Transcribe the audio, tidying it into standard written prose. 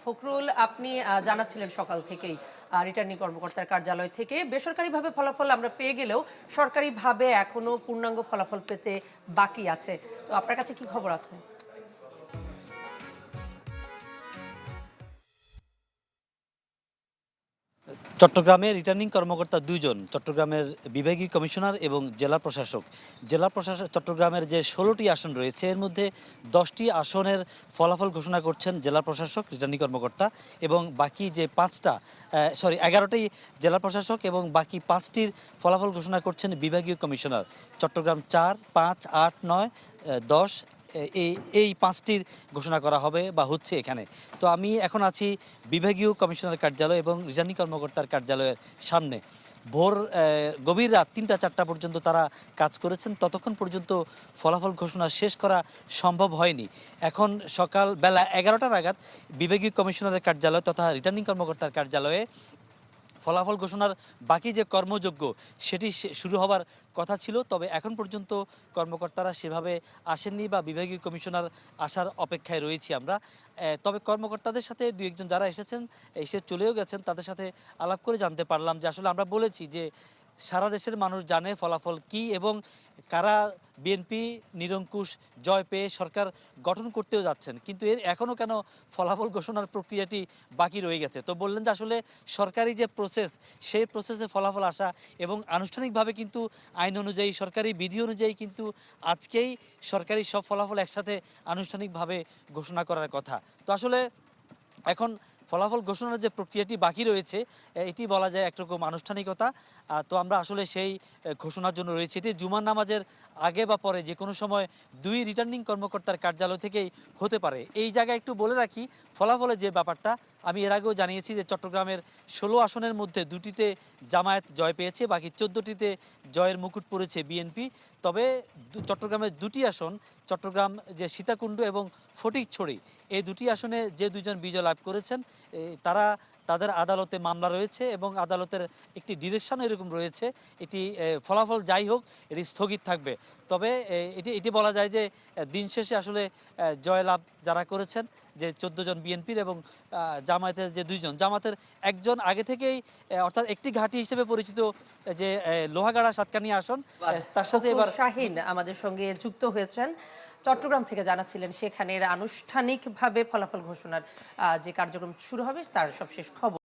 ফখরুল, আপনি জানাচ্ছিলেন সকাল থেকেই রিটার্নিং কর্মকর্তার কার্যালয় থেকে বেসরকারিভাবে ফলাফল আমরা পেয়ে গেলেও সরকারিভাবে এখনো পূর্ণাঙ্গ ফলাফল পেতে বাকি আছে। তো আপনার কাছে কি খবর আছে? চট্টগ্রামে রিটার্নিং কর্মকর্তা দুইজন, চট্টগ্রামের বিভাগীয় কমিশনার এবং জেলা প্রশাসক। চট্টগ্রামের যে 16টি আসন রয়েছে এর মধ্যে 10টি আসনের ফলাফল ঘোষণা করছেন জেলা প্রশাসক রিটার্নিং কর্মকর্তা, এবং বাকি যে 11টি জেলা প্রশাসক এবং বাকি 5টির ফলাফল ঘোষণা করছেন বিভাগীয় কমিশনার। চট্টগ্রাম 4, 5, 8, 9, 10 এই 5টির ঘোষণা করা হবে বা হচ্ছে এখানে। তো আমি এখন আছি বিভাগীয় কমিশনার কার্যালয় এবং রিটার্নিং কর্মকর্তার কার্যালয়ের সামনে। গভীর রাত 3টা-4টা পর্যন্ত তারা কাজ করেছেন, ততক্ষণ পর্যন্ত ফলাফল ঘোষণা শেষ করা সম্ভব হয়নি। এখন সকাল বেলা 11টা নাগাদ বিভাগীয় কমিশনারের কার্যালয় তথা রিটার্নিং কর্মকর্তার কার্যালয়ে ফলাফল ঘোষণার বাকি যে কর্মযজ্ঞ সেটি শুরু হবার কথা ছিল, তবে এখন পর্যন্ত কর্মকর্তারা সেভাবে আসেননি বা বিভাগীয় কমিশনার আসার অপেক্ষায় রয়েছি আমরা। তবে কর্মকর্তাদের সাথে দু একজন যারা এসে চলেও গেছেন, তাদের সাথে আলাপ করে জানতে পারলাম যে আসলে আমরা বলেছি যে সারা দেশের মানুষ জানে ফলাফল কি এবং কারা বিএনপি নিরঙ্কুশ জয় পেয়ে সরকার গঠন করতেও যাচ্ছেন, কিন্তু এখনও কেন ফলাফল ঘোষণার প্রক্রিয়াটি বাকি রয়ে গেছে। তো বললেন যে আসলে সরকারি যে প্রসেস, সেই প্রসেসে ফলাফল আসা এবং আনুষ্ঠানিকভাবে কিন্তু আইন অনুযায়ী সরকারি বিধি অনুযায়ী কিন্তু আজকেই সরকারি সব ফলাফল একসাথে আনুষ্ঠানিকভাবে ঘোষণা করার কথা। তো আসলে এখন ফলাফল ঘোষণার যে প্রক্রিয়াটি বাকি রয়েছে এটি বলা যায় একরকম আনুষ্ঠানিকতা। তো আমরা আসলে সেই ঘোষণার জন্য রয়েছে। এটি জুমার নামাজের আগে বা পরে যে কোনো সময় দুই রিটার্নিং কর্মকর্তার কার্যালয় থেকেই হতে পারে। এই জায়গায় একটু বলে রাখি ফলাফলের যে ব্যাপারটা, আমি এর আগেও জানিয়েছি যে চট্টগ্রামের 16 আসনের মধ্যে 2টিতে জামায়াত জয় পেয়েছে, বাকি 14টিতে জয়ের মুকুট পড়েছে বিএনপি। তবে চট্টগ্রামের 2টি আসন, চট্টগ্রাম যে সীতাকুণ্ড এবং ফটিকছড়ি, এই 2টি আসনে যে দুজন বিজয় লাভ করেছেন তাদের আদালতে মামলা রয়েছে এবং আদালতের একটি ডিরেকশনও এরকম রয়েছে, এটি ফলাফল যাই হোক এটি স্থগিত থাকবে। তবে এটি বলা যায় যে দিন শেষে আসলে জয়লাভ যারা করেছেন, যে 14 জন বিএনপির এবং জামায়াতের যে 2 জন, জামায়াতের একজন আগে থেকেই অর্থাৎ একটি ঘাঁটি হিসেবে পরিচিত যে লোহাগাড়া সাতকানিয়া আসন, তার সাথে ফখরুল এবার শাহীন আমাদের সঙ্গে যুক্ত হয়েছেন চট্টগ্রাম থেকে, জানাচ্ছিলেন সেখানের আনুষ্ঠানিকভাবে ফলাফল ঘোষণার যে কার্যক্রম শুরু হবে তার সবশেষ খবর।